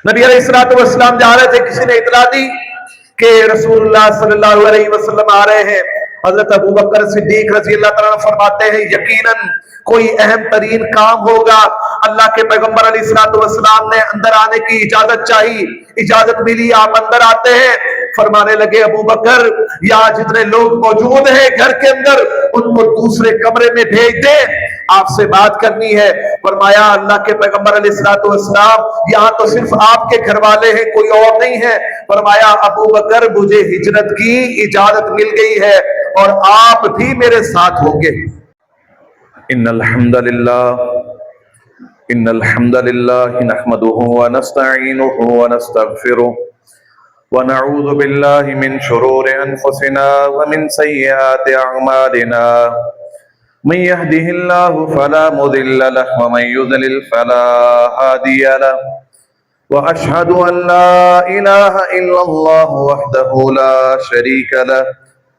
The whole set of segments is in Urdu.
نبی علیہ الصلوۃ والسلام جا رہے تھے، کسی نے اطلاع دی کہ رسول اللہ صلی اللہ علیہ وسلم آ رہے ہیں۔ حضرت ابو بکر صدیق رضی اللہ تعالیٰ عنہ فرماتے ہیں یقیناً کوئی اہم ترین کام ہوگا، اللہ کے پیغمبر علیہ الصلوۃ والسلام نے اندر آنے کی اجازت چاہی، اجازت ملی، آپ اندر آتے ہیں۔ فرمانے لگے ابو بکر یہاں جتنے لوگ موجود ہیں گھر کے اندر ان کو دوسرے کمرے میں بھیج دیں، آپ سے بات کرنی ہے۔ فرمایا اللہ کے پیغمبر علیہ الصلوۃ والسلام یہاں تو صرف آپ کے گھر والے ہیں، کوئی اور نہیں ہے۔ فرمایا ابو بکر مجھے ہجرت کی اجازت مل گئی ہے اور آپ بھی میرے ساتھ ہوں گے۔ ان الحمد للہ نحمده ونستعینه ونستغفره ونعوذ باللہ من شرور انفسنا ومن سیئات اعمالنا، من يهده الله فلا مضل له ومن يضلل فلا هادي له، واشهد ان لا اله الا الله وحده لا شريك له،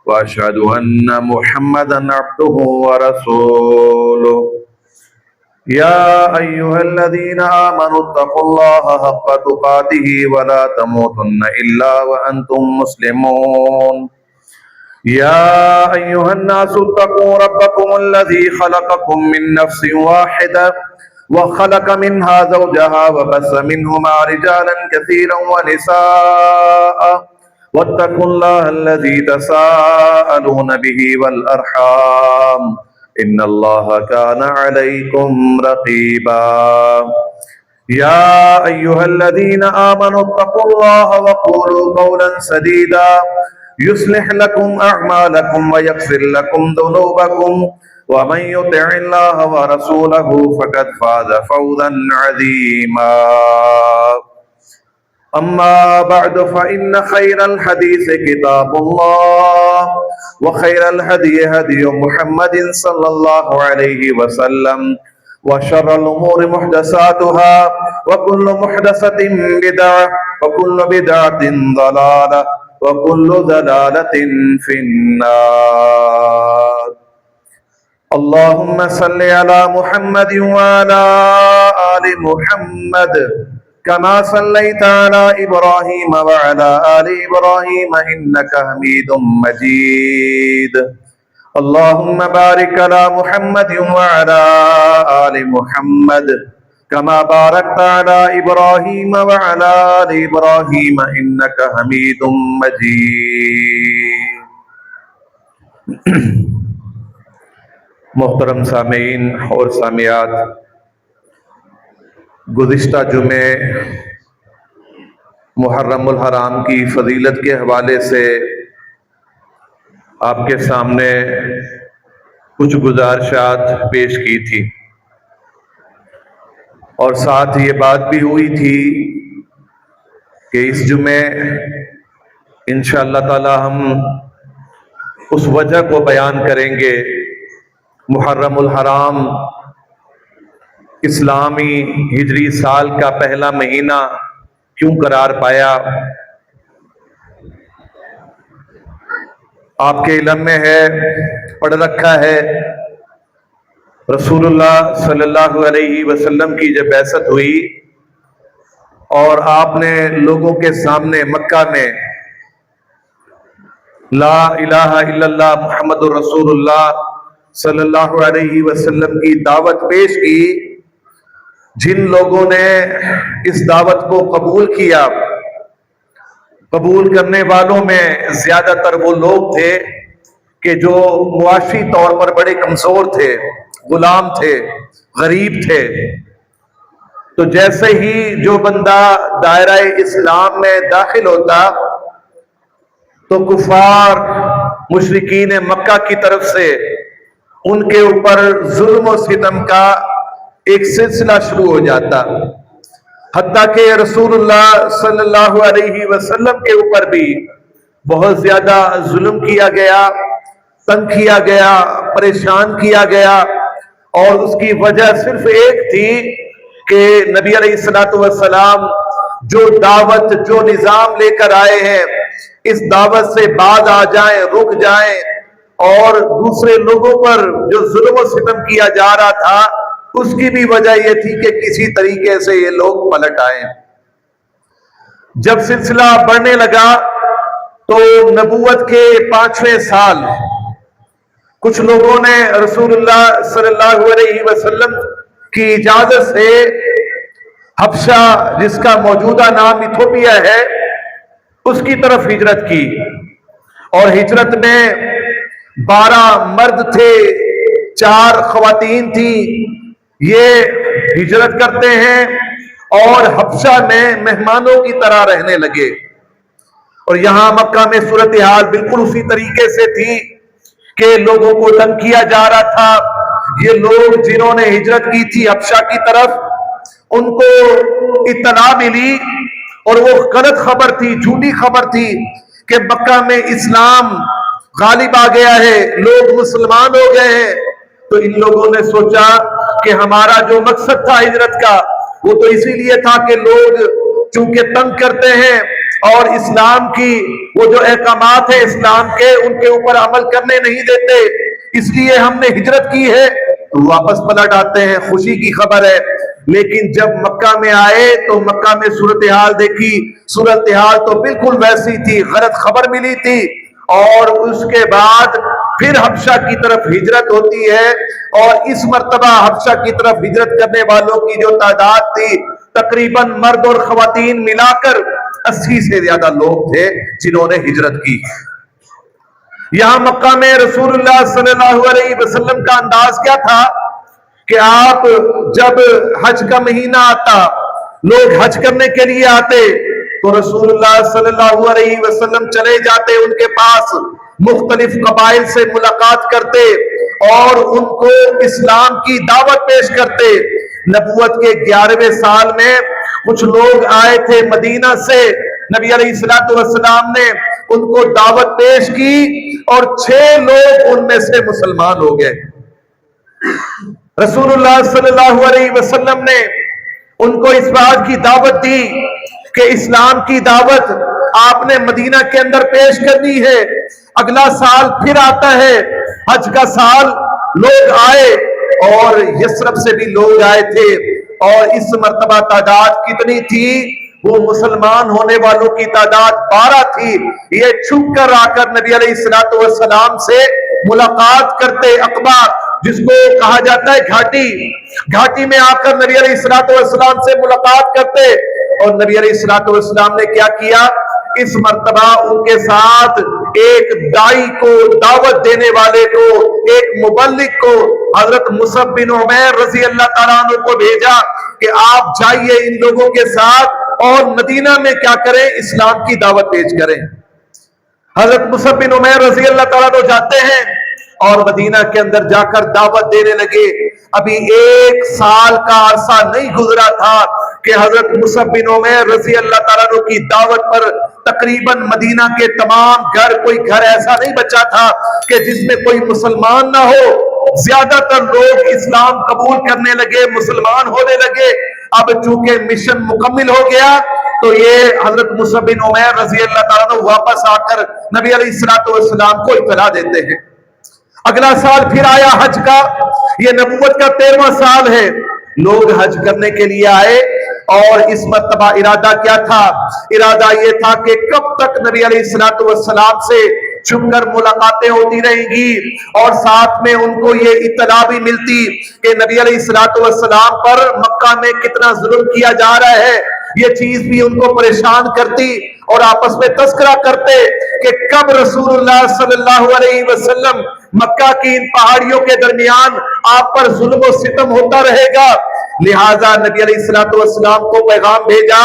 واشهد ان محمدا عبده ورسوله۔ يا ايها الذين امنوا اتقوا الله حق تقاته ولا تموتن الا وانتم مسلمون۔ يا ايها الناس اتقوا ربكم الذي خلقكم من نفس واحدة وخلق منها زوجها وبث منهما رجالا كثيرا ونساء، واتقوا الله الذي تساءلون به والأرحام إن الله كان عليكم رقيبا۔ يا أيها الذين آمنوا اتقوا الله وقولوا قولا سديدا يصلح لكم أعمالكم ويغفر لكم ذنوبكم، ومن يطع الله ورسوله فقد فاز فوزا عظيما۔ أما بعد فإن خير الحديث كتاب الله، وخير الهدي هدي محمد صلى الله عليه وسلم، وشر الأمور محدثاتها، وكل محدثة بدعة، وكل بدعة ضلالة، وكل ضلالة في النار۔ اللهم صل على محمد وعلى آل محمد كما صليت على إبراهيم وعلى آل إبراهيم إنك حميد مجيد۔ اللهم بارك على محمد وعلى آل محمد كما باركت على إبراهيم وعلى آل إبراهيم إنك حميد مجيد۔ محترم سامعین اور سامعات، گزشتہ جمعے محرم الحرام کی فضیلت کے حوالے سے آپ کے سامنے کچھ گزارشات پیش کی تھی، اور ساتھ یہ بات بھی ہوئی تھی کہ اس جمعے انشاءاللہ تعالی ہم اس وجہ کو بیان کریں گے محرم الحرام اسلامی ہجری سال کا پہلا مہینہ کیوں قرار پایا۔ آپ کے علم میں ہے، پڑھ رکھا ہے، رسول اللہ صلی اللہ علیہ وسلم کی جب بعثت ہوئی اور آپ نے لوگوں کے سامنے مکہ میں لا الہ الا اللہ محمد الرسول اللہ صلی اللہ علیہ وسلم کی دعوت پیش کی، جن لوگوں نے اس دعوت کو قبول کیا، قبول کرنے والوں میں زیادہ تر وہ لوگ تھے کہ جو معاشی طور پر بڑے کمزور تھے، غلام تھے، غریب تھے۔ تو جیسے ہی جو بندہ دائرہ اسلام میں داخل ہوتا تو کفار مشرکین مکہ کی طرف سے ان کے اوپر ظلم و ستم کا ایک سلسلہ شروع ہو جاتا، حتیٰ کہ رسول اللہ صلی اللہ علیہ وسلم کے اوپر بھی بہت زیادہ ظلم کیا گیا، تنگ کیا گیا، پریشان کیا گیا، اور اس کی وجہ صرف ایک تھی کہ نبی علیہ الصلوۃ والسلام جو دعوت، جو نظام لے کر آئے ہیں، اس دعوت سے باز آ جائیں، رک جائیں، اور دوسرے لوگوں پر جو ظلم و ستم کیا جا رہا تھا اس کی بھی وجہ یہ تھی کہ کسی طریقے سے یہ لوگ پلٹ آئیں۔ جب سلسلہ بڑھنے لگا تو نبوت کے 5ویں سال کچھ لوگوں نے رسول اللہ صلی اللہ علیہ وسلم کی اجازت سے حبشہ، جس کا موجودہ نام ایتھوپیا ہے، اس کی طرف ہجرت کی، اور ہجرت میں 12 مرد تھے، 4 خواتین تھیں۔ یہ ہجرت کرتے ہیں اور حبشہ میں مہمانوں کی طرح رہنے لگے، اور یہاں مکہ میں صورتحال بالکل اسی طریقے سے تھی کہ لوگوں کو تنگ کیا جا رہا تھا۔ یہ لوگ جنہوں نے ہجرت کی تھی حبشہ کی طرف، ان کو اطلاع ملی، اور وہ غلط خبر تھی، جھوٹی خبر تھی کہ مکہ میں اسلام غالب آ گیا ہے، لوگ مسلمان ہو گئے ہیں۔ تو ان لوگوں نے سوچا کہ ہمارا جو مقصد تھا ہجرت کا، وہ تو اسی لیے تھا کہ لوگ چونکہ تنگ کرتے ہیں اور اسلام کی وہ جو احکامات ہیں اسلام کے، ان کے اوپر عمل کرنے نہیں دیتے، اس لیے ہم نے ہجرت کی ہے، تو واپس پلٹ آتے ہیں، خوشی کی خبر ہے۔ لیکن جب مکہ میں آئے تو مکہ میں صورتحال دیکھی، صورتحال تو بالکل ویسی تھی، غلط خبر ملی تھی، اور اس کے بعد پھر حبشہ کی طرف ہجرت ہوتی ہے، اور اس مرتبہ حبشہ کی طرف ہجرت کرنے والوں کی جو تعداد تھی تقریباً مرد اور خواتین ملا کر 80 سے زیادہ لوگ تھے جنہوں نے ہجرت کی۔ یہاں مکہ میں رسول اللہ صلی اللہ علیہ وسلم کا انداز کیا تھا کہ آپ جب حج کا مہینہ آتا، لوگ حج کرنے کے لیے آتے، تو رسول اللہ صلی اللہ علیہ وسلم چلے جاتے ان کے پاس، مختلف قبائل سے ملاقات کرتے اور ان کو اسلام کی دعوت پیش کرتے۔ نبوت کے 11ویں سال میں کچھ لوگ آئے تھے مدینہ سے، نبی علیہ السلام نے ان کو دعوت پیش کی، اور 6 لوگ ان میں سے مسلمان ہو گئے۔ رسول اللہ صلی اللہ علیہ وسلم نے ان کو اس بات کی دعوت دی کہ اسلام کی دعوت آپ نے مدینہ کے اندر پیش کرنی ہے۔ اگلا سال پھر آتا ہے، حج کا سال، لوگ آئے، اور یثرب سے بھی لوگ آئے تھے، اور اس مرتبہ تعداد کتنی تھی؟ وہ مسلمان ہونے والوں کی تعداد 12 تھی۔ یہ چھپ کر آ کر نبی علیہ السلام سے ملاقات کرتے، عقبہ جس کو کہا جاتا ہے گھاٹی میں آ کر نبی علیہ السلام سے ملاقات کرتے، اور نبی علیہ السلام نے کیا کیا؟ اس مرتبہ ان کے ساتھ ایک داعی کو، دعوت دینے والے کو، ایک مبلغ کو، حضرت مصعب بن عمیر رضی اللہ تعالیٰ عنہ کو بھیجا کہ آپ جائیے ان لوگوں کے ساتھ اور مدینہ میں کیا کریں؟ اسلام کی دعوت پیش کریں۔ حضرت مصعب بن عمیر رضی اللہ تعالیٰ عنہ جاتے ہیں اور مدینہ کے اندر جا کر دعوت دینے لگے۔ ابھی 1 سال کا عرصہ نہیں گزرا تھا کہ حضرت مصعب بن عمیر رضی اللہ تعالیٰ عنہ کی دعوت پر تقریباً مدینہ کے تمام گھر، کوئی گھر ایسا نہیں بچا تھا کہ جس میں کوئی مسلمان نہ ہو۔ زیادہ تر لوگ اسلام قبول کرنے لگے، مسلمان ہونے لگے۔ اب چونکہ مشن مکمل ہو گیا تو یہ حضرت مصعب بن عمیر رضی اللہ تعالیٰ عنہ واپس آ کر نبی علیہ السلام کو اطلاع دیتے ہیں۔ اگلا سال پھر آیا حج کا، یہ نبوت کا 13واں سال ہے۔ لوگ حج کرنے کے لیے آئے، اور اس مرتبہ ارادہ کیا تھا؟ ارادہ یہ تھا کہ کب تک نبی علیہ السلام سے چھپ کر ملاقاتیں ہوتی رہیں گی، اور ساتھ میں ان کو یہ اطلاع بھی ملتی کہ نبی علیہ السلام پر مکہ میں کتنا ظلم کیا جا رہا ہے۔ یہ چیز بھی ان کو پریشان کرتی، اور آپس میں تذکرہ کرتے کہ کب رسول اللہ صلی اللہ علیہ وسلم مکہ کی ان پہاڑیوں کے درمیان آپ پر ظلم و ستم ہوتا رہے گا۔ لہٰذا نبی علیہ السلام کو پیغام بھیجا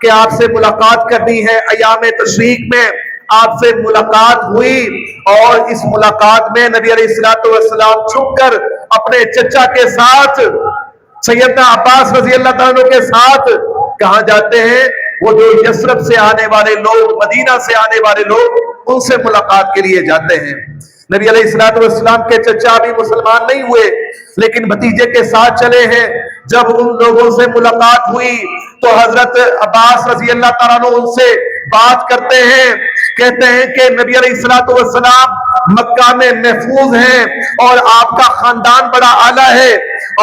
کہ آپ سے ملاقات کرنی ہے۔ ایام تشریق میں آپ سے ملاقات ہوئی، اور اس ملاقات میں نبی علیہ السلام چھپ کر اپنے چچا کے ساتھ، سیدنا عباس رضی اللہ تعالیٰ عنہ کے ساتھ کہاں جاتے ہیں؟ وہ جو یثرب سے آنے والے لوگ، مدینہ سے آنے والے لوگ، ان سے ملاقات کے لیے جاتے ہیں۔ نبی علیہ السلام کے چچا بھی مسلمان نہیں ہوئے، لیکن بھتیجے کے ساتھ چلے ہیں۔ جب ان لوگوں سے ملاقات ہوئی تو حضرت عباس رضی اللہ تعالیٰ عنہ ان سے بات کرتے ہیں، کہتے ہیں کہ نبی علیہ الصلوۃ والسلام مکہ میں محفوظ ہیں اور آپ کا خاندان بڑا اعلیٰ ہے،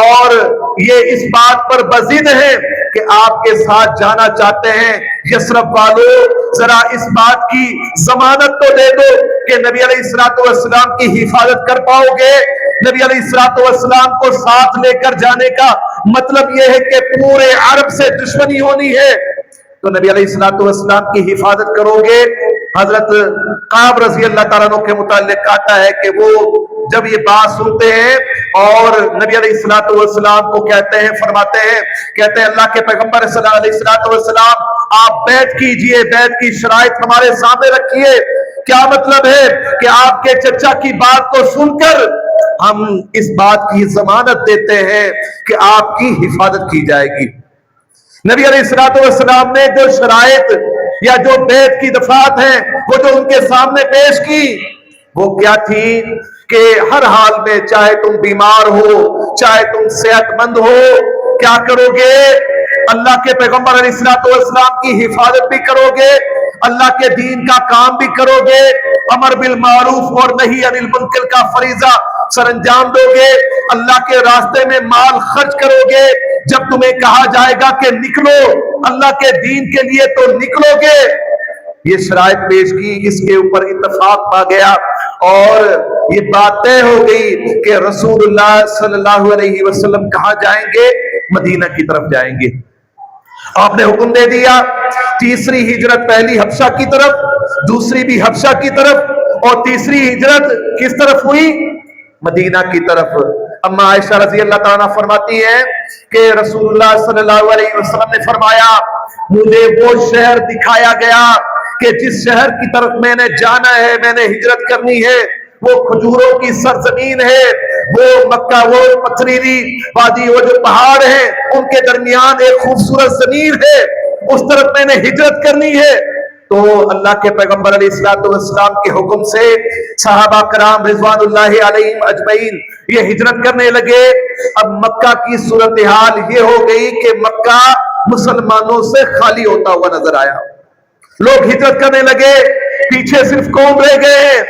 اور یہ اس بات پر بضد ہیں کہ آپ کے ساتھ جانا چاہتے ہیں۔ یثرب والوں ذرا اس بات کی ضمانت تو دے دو کہ نبی علیہ الصلوۃ والسلام کی حفاظت کر پاؤ گے۔ نبی علیہ الصلوۃ والسلام کو ساتھ لے کر جانے کا مطلب یہ ہے کہ پورے عرب سے دشمنی ہونی ہے، تو نبی علیہ الصلوۃ والسلام کی حفاظت کرو گے۔ حضرت کعب رضی اللہ تعالیٰ عنہ کے متعلق آتا ہے کہ وہ جب یہ بات سنتے ہیں اور نبی علیہ الصلوۃ والسلام کو کہتے ہیں، فرماتے ہیں، کہتے ہیں اللہ کے پیغمبر صلی اللہ علیہ الصلوۃ والسلام آپ بیعت کیجئے، بیعت کی شرائط ہمارے سامنے رکھیے۔ کیا مطلب ہے کہ آپ کے چچا کی بات کو سن کر ہم اس بات کی ضمانت دیتے ہیں کہ آپ کی حفاظت کی جائے گی۔ نبی علیہ الصلوۃ والسلام نے جو شرائط یا جو بیعت کی دفعات ہیں وہ جو ان کے سامنے پیش کی، وہ کیا تھی کہ ہر حال میں چاہے تم بیمار ہو، چاہے تم صحت مند ہو، کیا کرو گے؟ اللہ کے پیغمبر علیہ الصلوۃ والسلام کی حفاظت بھی کرو گے، اللہ کے دین کا کام بھی کرو گے، امر بالمعروف اور نہی عن المنکر کا فریضہ سر انجام دو گے، اللہ کے راستے میں مال خرچ کرو گے، جب تمہیں کہا جائے گا کہ نکلو اللہ کے دین کے لیے تو نکلو گے۔ یہ شرائط پیش کی، اس کے اوپر اتفاق پا گیا اور یہ بات طے ہو گئی کہ رسول اللہ صلی اللہ علیہ وسلم کہاں جائیں گے؟ مدینہ کی طرف جائیں گے۔ آپ نے حکم دے دیا، تیسری ہجرت پہلی حبشہ کی طرف، دوسری بھی حبشہ کی طرف، اور تیسری ہجرت کس طرف ہوئی؟ مدینہ کی طرف۔ اما عائشہ رضی اللہ تعالیٰ فرماتی ہیں کہ رسول اللہ صلی اللہ علیہ وسلم نے فرمایا مجھے وہ شہر دکھایا گیا کہ جس شہر کی طرف میں نے جانا ہے، میں نے ہجرت کرنی ہے، وہ کھجوروں کی سرزمین ہے، وہ مکہ، وہ پتھریلی وادی، وہ جو پہاڑ ہیں ان کے درمیان ایک خوبصورت زمین ہے، اس طرف میں نے ہجرت کرنی ہے۔ تو اللہ کے پیغمبر علیہ الصلوۃ والسلام کے حکم سے صحابہ کرام رضوان اللہ علیہم اجمعین یہ ہجرت کرنے لگے۔ اب مکہ کی صورتحال یہ ہو گئی کہ مکہ مسلمانوں سے خالی ہوتا ہوا نظر آیا، لوگ ہجرت کرنے لگے، پیچھے صرف کون رہ گئے ہیں؟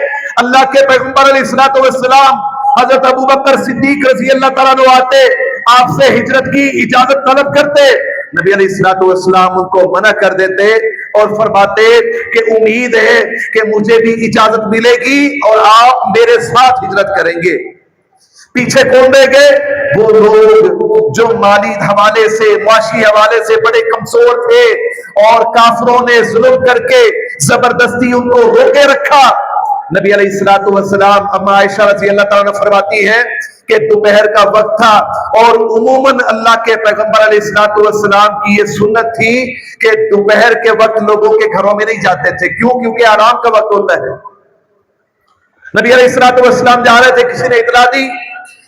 اللہ کے پیغمبر علیہ الصلوۃ والسلام حضرت ابوبکر صدیق رضی اللہ تعالیٰ عنہ آتے، آپ سے ہجرت کی اجازت طلب کرتے، نبی علیہ الصلوۃ والسلام ان کو منع کر دیتے اور فرماتے کہ امید ہے کہ مجھے بھی اجازت ملے گی اور آپ میرے ساتھ ہجرت کریں گے۔ پیچھے کون رہ گئے؟ وہ لوگ جو مالی حوالے سے، معاشی حوالے سے بڑے کمزور تھے اور کافروں نے ظلم کر کے زبردستی ان کو روکے رکھا۔ نبی علیہ الصلوۃ والسلام، اما عائشہ رضی اللہ تعالیٰ عنہ فرماتی ہیں کہ دوپہر کا وقت تھا اور عموماً اللہ کے پیغمبر علیہ الصلوۃ والسلام کی یہ سنت تھی کہ دوپہر کے وقت لوگوں کے گھروں میں نہیں جاتے تھے۔ کیوں؟ کیونکہ آرام کا وقت ہوتا ہے۔ نبی علیہ الصلوۃ والسلام جا رہے تھے، کسی نے اطلاع دی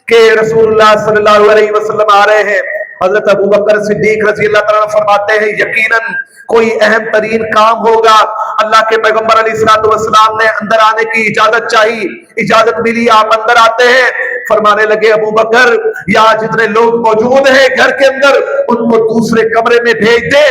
کہ رسول اللہ صلی اللہ علیہ وسلم آ رہے ہیں۔ حضرت ابوبکر صدیق رضی اللہ تعالیٰ فرماتے ہیں یقیناً کوئی اہم ترین کام ہوگا۔ اللہ کے پیغمبر علیہ الصلوۃ والسلام نے اندر آنے کی اجازت چاہی، اجازت ملی، آپ اندر آتے ہیں۔ فرمانے لگے ابوبکر یہاں جتنے لوگ موجود ہیں گھر کے اندر ان کو دوسرے کمرے میں بھیج دیں،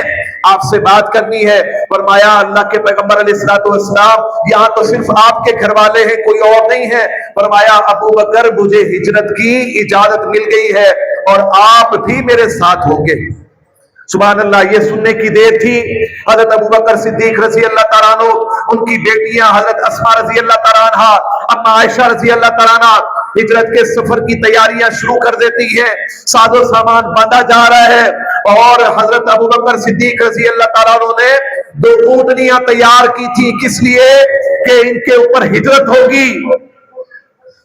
آپ سے بات کرنی ہے۔ فرمایا اللہ کے پیغمبر علیہ الصلوۃ والسلام یہاں تو صرف آپ کے گھر والے ہیں، کوئی اور نہیں ہے۔ فرمایا ابوبکر مجھے ہجرت کی اجازت مل گئی ہے اور آپ بھی میرے ساتھ ہوں گے۔ سبحان اللہ، یہ سننے کی دیر تھی۔ حضرت ابوبکر صدیق رضی اللہ تعالیٰ عنہ، ان کی بیٹیاں حضرت اسماء رضی اللہ تعالیٰ عنہ، اما عائشہ رضی اللہ تعالیٰ عنہ ہجرت کے سفر کی تیاریاں شروع کر دیتی ہیں، ساز و سامان باندھا جا رہا ہے، اور حضرت ابوبکر صدیق رضی اللہ تعالیٰ عنہ نے 2 اونٹنیاں تیار کی تھی، کس لیے؟ کہ ان کے اوپر ہجرت ہوگی۔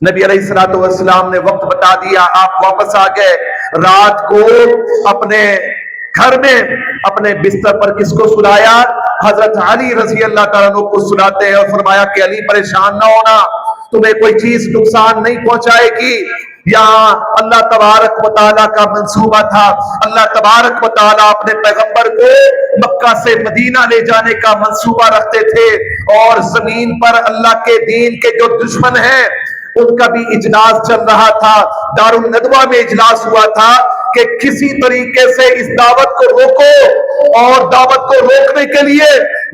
نبی علیہ الصلوۃ والسلام نے وقت بتا دیا، آپ واپس آ گئے۔ رات کو اپنے گھر میں اپنے بستر پر کس کو سلایا؟ حضرت علی رضی اللہ تعالیٰ عنہ کو سلاتے ہیں اور فرمایا کہ علی پریشان نہ ہونا، تمہیں کوئی چیز نقصان نہیں پہنچائے گی۔ یہاں اللہ تبارک و تعالیٰ کا منصوبہ تھا، اللہ تبارک و تعالیٰ اپنے پیغمبر کو مکہ سے مدینہ لے جانے کا منصوبہ رکھتے تھے، اور زمین پر اللہ کے دین کے جو دشمن ہیں ان کا بھی اجلاس چل رہا تھا۔ دارالندوہ میں اجلاس ہوا تھا کہ کسی طریقے سے اس دعوت کو روکو، اور دعوت کو روکنے کے لیے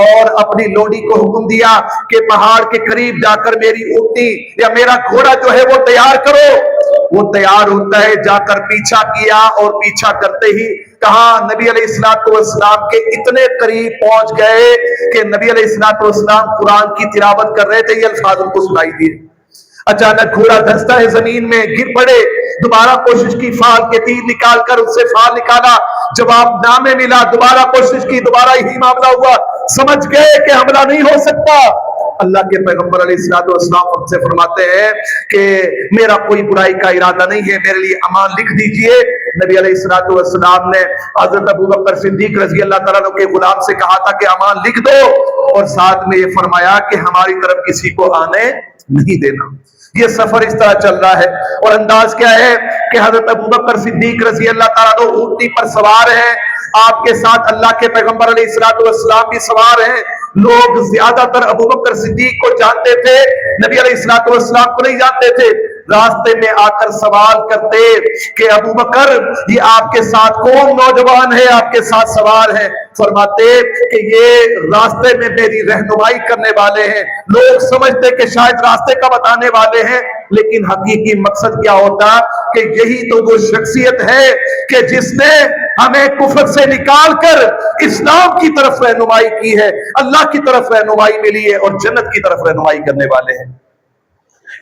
اور اپنی لوڈی کو حکم دیا کہ پہاڑ کے قریب جا کر میری اونٹنی یا میرا گھوڑا جو ہے وہ تیار کرو. وہ تیار ہوتا ہے, جا کر پیچھا کیا اور پیچھا کرتے ہی کہاں نبی علیہ السلام کے اتنے قریب پہنچ گئے کہ نبی علیہ السلام قرآن کی تلاوت کر رہے تھے, یہ الفاظ ان کو سنائی دیے. اچانک گھوڑا دھنستا ہے زمین میں, گر پڑے, دوبارہ کوشش کی, فال کے تیر نکال کر اس سے فال نکالا, جواب نامے ملا, دوبارہ کوشش کی, دوبارہ یہی معاملہ ہوا, سمجھ گئے کہ حملہ نہیں ہو سکتا. اللہ کے پیغمبر علیہ السلام ہم سے فرماتے ہیں کہ میرا کوئی برائی کا ارادہ نہیں ہے, میرے لیے امان لکھ دیجئے. نبی علیہ السلام نے حضرت ابوبکر صدیق رضی اللہ تعالیٰ عنہ کے غلام سے کہا تھا کہ امان لکھ دو, اور ساتھ میں یہ فرمایا کہ ہماری طرف کسی کو آنے نہیں دینا. یہ سفر اس طرح چل رہا ہے, اور انداز کیا ہے کہ حضرت ابوبکر صدیق رضی اللہ تعالیٰ عنہ اونٹنی پر سوار ہیں, آپ کے ساتھ اللہ کے پیغمبر علیہ السلام بھی سوار ہیں. لوگ زیادہ تر ابوبکر صدیق کو جانتے تھے, نبی علیہ السلام کو نہیں جانتے تھے. راستے میں آ کر سوال کرتے کہ ابوبکر یہ آپ کے ساتھ کون نوجوان ہے آپ کے ساتھ سوار ہے؟ فرماتے کہ یہ راستے میں میری رہنمائی کرنے والے ہیں. لوگ سمجھتے کہ شاید راستے کا بتانے والے ہیں, لیکن حقیقی مقصد کیا ہوتا کہ یہی تو وہ شخصیت ہے کہ جس نے ہمیں کفر سے نکال کر اسلام کی طرف رہنمائی کی ہے, اللہ کی طرف رہنمائی ملی ہے, اور جنت کی طرف رہنمائی کرنے والے ہیں.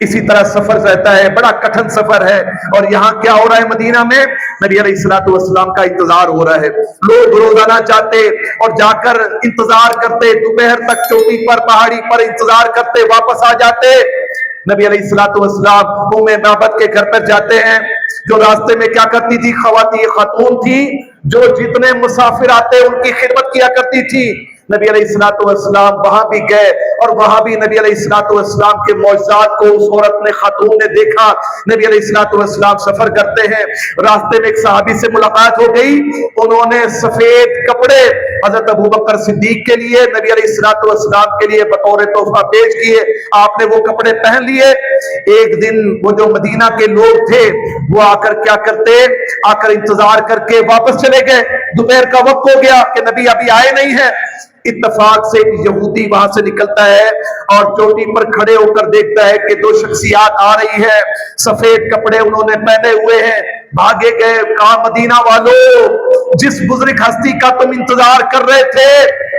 اسی طرح سفر رہتا ہے, بڑا کٹھن سفر ہے. اور یہاں کیا ہو رہا ہے, مدینہ میں نبی علیہ السلام کا انتظار ہو رہا ہے. لوگ روزانہ جاتے اور جا کر انتظار کرتے, دوپہر تک چوٹی پر پہاڑی پر انتظار کرتے, واپس آ جاتے. نبی علیہ السلام ام معبد کے گھر پر جاتے ہیں, جو راستے میں کیا کرتی تھی, خاتون تھی جو جتنے مسافر آتے ان کی خدمت کیا کرتی تھی. نبی علیہ السلام وہاں بھی گئے, اور وہاں بھی نبی علیہ السلام کے معجزات کو اس عورت نے, خاتون نے دیکھا. نبی علیہ السلام سفر کرتے ہیں, راستے میں ایک صحابی سے ملاقات ہو گئی. انہوں نے سفید کپڑے حضرت ابوبکر صدیق کے لیے, نبی علیہ السلام کے لیے بطور تحفہ پیش کیے. آپ نے وہ کپڑے پہن لیے. ایک دن وہ جو مدینہ کے لوگ تھے وہ آ کر کیا کرتے, آ کر انتظار کر کے واپس چلے گئے. دوپہر کا وقت ہو گیا کہ نبی ابھی آئے نہیں ہیں. اتفاق سے ایک یہودی وہاں سے نکلتا ہے اور چوٹی پر کھڑے ہو کر دیکھتا ہے کہ دو شخصیات آ رہی ہے, سفید کپڑے انہوں نے پہنے ہوئے ہیں. بھاگے گئے, کہا مدینہ والوں, جس بزرگ ہستی کا تم انتظار کر رہے تھے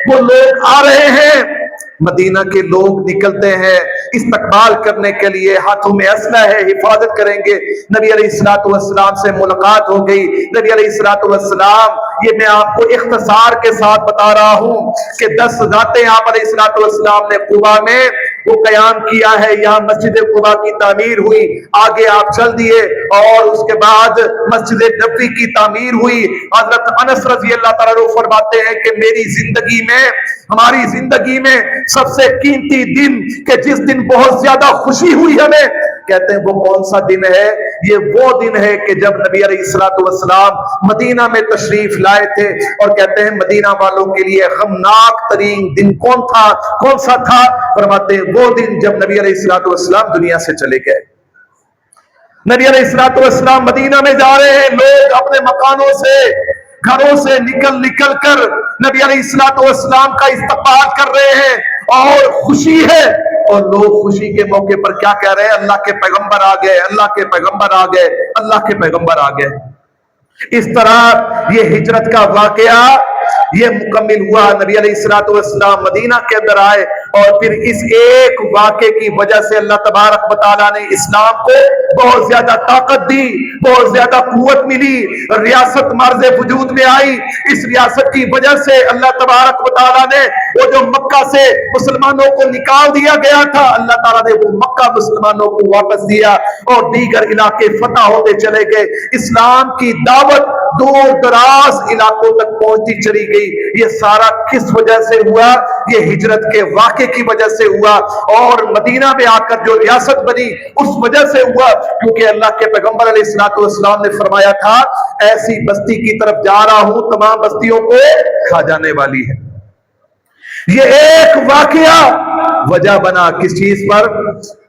وہ لوگ آ رہے ہیں. مدینہ کے لوگ نکلتے ہیں استقبال کرنے کے لیے, ہاتھوں میں اسلحہ ہے, حفاظت کریں گے. نبی علیہ السلام سے ملاقات ہو گئی. نبی علیہ السلام, یہ میں آپ کو اختصار کے ساتھ بتا رہا ہوں کہ 10 راتیں آپ علیہ السلام نے قبا میں وہ قیام کیا ہے. یہاں مسجد قبا کی تعمیر ہوئی, آگے آپ چل دیے, اور اس کے بعد مسجد نبوی کی تعمیر ہوئی. حضرت انس رضی اللہ تعالیٰ عنہ فرماتے ہیں کہ میری زندگی میں, ہماری زندگی میں سب سے قیمتی دن, کہ جس دن بہت زیادہ خوشی ہوئی ہمیں, کہتے ہیں وہ کون سا دن ہے؟ یہ وہ دن ہے کہ جب نبی علیہ السلام مدینہ میں تشریف لائے تھے. اور کہتے ہیں مدینہ والوں کے لیے غمناک ترین دن کون سا تھا؟ فرماتے ہیں وہ دن جب نبی علیہ السلام دنیا سے چلے گئے. نبی علیہ السلام مدینہ میں جا رہے ہیں, لوگ اپنے مکانوں سے, گھروں سے نکل کر نبی علیہ السلام کا استقبال کر رہے ہیں, اور خوشی ہے. اور لوگ خوشی کے موقع پر کیا کہہ رہے ہیں, اللہ کے پیغمبر آ گئے, اللہ کے پیغمبر آ گئے, اللہ کے پیغمبر آ گئے. اس طرح یہ ہجرت کا واقعہ یہ مکمل ہوا. نبی علیہ السلام مدینہ کے اندر آئے, اور پھر اس ایک واقعے کی وجہ سے اللہ تبارک و تعالیٰ نے اسلام کو بہت زیادہ طاقت دی, بہت زیادہ قوت ملی, ریاست مرز وجود میں آئی. اس ریاست کی وجہ سے اللہ تبارک و تعالیٰ نے وہ جو مکہ سے مسلمانوں کو نکال دیا گیا تھا, اللہ تعالیٰ نے وہ مکہ مسلمانوں کو واپس دیا, اور دیگر علاقے فتح ہوتے چلے گئے. اسلام کی دعوت دور دراز علاقوں تک پہنچتی چلی گئی. یہ سارا کس وجہ سے ہوا؟ یہ ہجرت کے واقعے کی وجہ سے ہوا, اور مدینہ میں آ کر جو ریاست بنی اس وجہ سے ہوا, کیونکہ اللہ کے پیغمبر علیہ السلام نے فرمایا تھا ایسی بستی کی طرف جا رہا ہوں تمام بستیوں کو کھا جانے والی ہے. یہ ایک واقعہ وجہ بنا کس چیز پر؟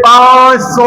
500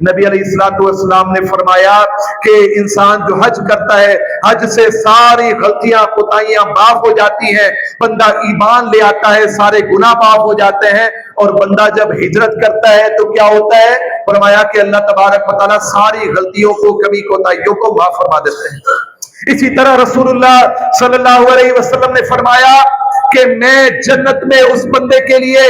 نبی علیہ الصلوۃ والسلام نے فرمایا کہ انسان جو حج کرتا ہے حج سے ساری غلطیاں کوتاہیاں معاف ہو جاتی ہیں، بندہ ایمان لے آتا ہے سارے گناہ معاف ہو جاتے ہیں، اور بندہ جب ہجرت کرتا ہے تو کیا ہوتا ہے؟ فرمایا کہ اللہ تبارک و تعالیٰ ساری غلطیوں کو کمی کوتاہیوں کو معاف فرما دیتے ہیں۔ اسی طرح رسول اللہ صلی اللہ علیہ وسلم نے فرمایا کہ میں جنت میں اس بندے کے لیے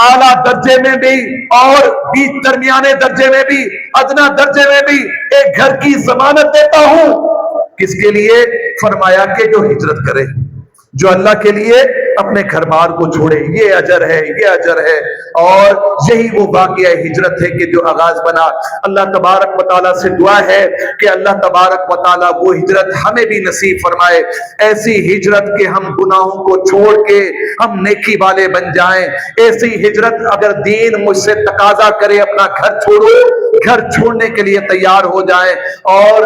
اعلیٰ درجے میں بھی اور بیچ درمیانے درجے میں بھی ادنا درجے میں بھی ایک گھر کی ضمانت دیتا ہوں۔ کس کے لیے؟ فرمایا کہ جو ہجرت کرے، جو اللہ کے لیے اپنے گھر بار کو چھوڑے، یہ اجر ہے، یہ اجر ہے۔ اور یہی وہ واقعہ ہجرت ہے کہ جو آغاز بنا۔ اللہ تبارک و تعالیٰ سے دعا ہے کہ اللہ تبارک و تعالیٰ وہ ہجرت ہمیں بھی نصیب فرمائے، ایسی ہجرت کہ ہم گناہوں کو چھوڑ کے ہم نیکی والے بن جائیں، ایسی ہجرت اگر دین مجھ سے تقاضا کرے اپنا گھر چھوڑو، گھر چھوڑنے کے لیے تیار ہو جائیں، اور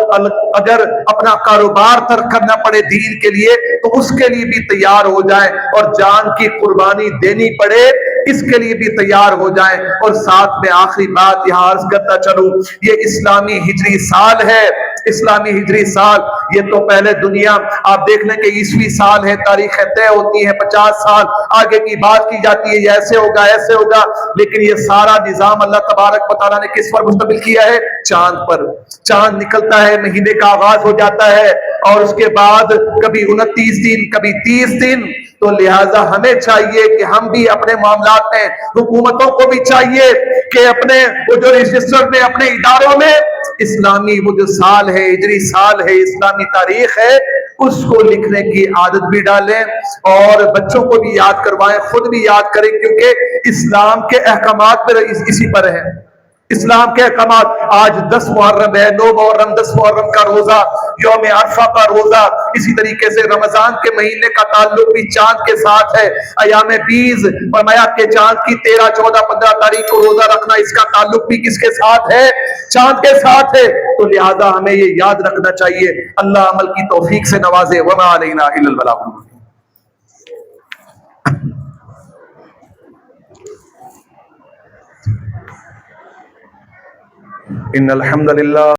اگر اپنا کاروبار ترک کرنا پڑے دین کے لیے تو اس کے لیے بھی تیار ہو جائیں، اور جان کی قربانی دینی پڑے اس کے لیے بھی تیار ہو جائیں۔ اور ساتھ میں آخری بات یہاں عرض کرتا چلوں، یہ اسلامی ہجری سال ہے، اسلامی ہجری سال، یہ تو پہلے دنیا آپ دیکھ لیں کہ عیسوی سال ہے، تاریخیں طے ہوتی ہیں، 50 سال آگے کی بات کی جاتی ہے، یہ ایسے ہوگا ایسے ہوگا، لیکن یہ سارا نظام اللہ تبارک و تعالیٰ نے کس پر مشتمل کیا ہے؟ چاند پر۔ چاند نکلتا ہے، مہینے کا آغاز ہو جاتا ہے، اور اس کے بعد کبھی 29 دن کبھی 30 دن، تو لہٰذا ہمیں چاہیے کہ ہم بھی اپنے معاملات میں، حکومتوں کو بھی چاہیے کہ اپنے وہ جو رجسٹر میں اپنے اداروں میں اسلامی وہ جو سال ہے، ہجری سال ہے، اسلامی تاریخ ہے، اس کو لکھنے کی عادت بھی ڈالیں، اور بچوں کو بھی یاد کروائیں، خود بھی یاد کریں، کیونکہ اسلام کے احکامات پر اسی پر ہیں۔ اسلام کے احکامات، آج 10 محرم ہے، 9 محرم، 10 محرم کا روزہ، یوم عرفہ کا روزہ، اسی طریقے سے رمضان کے مہینے کا تعلق بھی چاند کے ساتھ ہے، ایام بیز، فرمایا کہ چاند کی 13، 14، 15 تاریخ کو روزہ رکھنا، اس کا تعلق بھی کس کے ساتھ ہے؟ چاند کے ساتھ ہے۔ تو لہذا ہمیں یہ یاد رکھنا چاہیے۔ اللہ عمل کی توفیق سے نوازے۔ وما علینا الا البلاغ۔ ان الحمد للہ